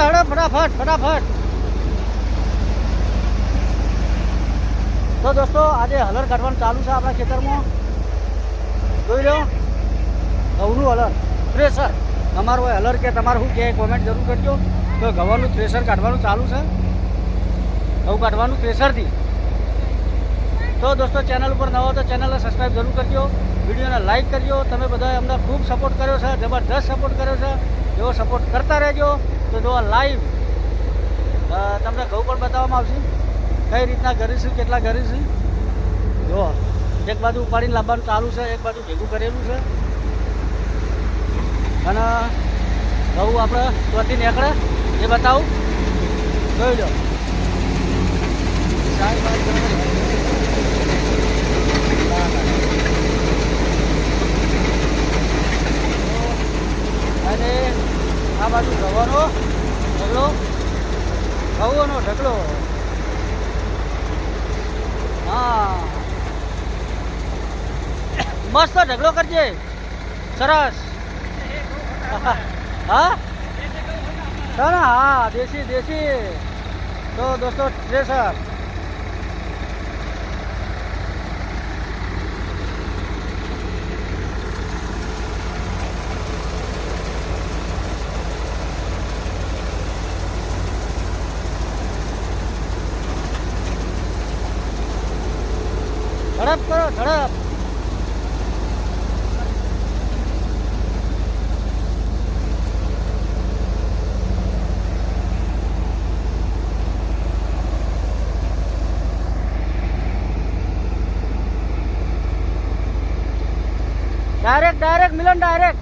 હડો ફટાફટ ફટાફટ. તો દોસ્તો આજે હલર કાઢવાનું ચાલુ છે આપણા ખેતરમાં. જોઈ લો ઘઉંનું હલર થ્રેસર. તમારું હોય હલર કે તમારું શું કહે કોમેન્ટ જરૂર કરજો. તો ઘઉંનું થ્રેસર કાઢવાનું ચાલુ છે. ઘઉં કાઢવાનું થ્રેસરથી. તો દોસ્તો ચેનલ ઉપર નવો તો ચેનલને સબસ્ક્રાઈબ જરૂર કરજો. વિડીયોને લાઇક કરજો. તમે બધાએ અમને ખૂબ સપોર્ટ કર્યો છે, જબરદસ્ત સપોર્ટ કર્યો છે. એવો સપોર્ટ કરતા રહેજો. તો જો લાઈવ તમને ઘઉં પણ બતાવવામાં આવશે કઈ રીતના કરીશું, કેટલા કરીશું. જો એક બાજુ ઉપાડીને લાવવાનું ચાલુ છે, એક બાજુ ભેગું કરેલું છે. અને ઘઉં આપણે ત્યાંથી નીકળે એ બતાવું. જોઈ લો અને આ બાજુ ઘઉંનો ઢગલો, ઘઉંનો ઢગલો. હા મસ્ત ઢગલો કરજે, સરસ. હા હા દેશી દેશી. તો દોસ્તો થ્રેસર ઝડપ કરો ઝડપ. ડાયરેક્ટ મિલન ડાયરેક્ટ.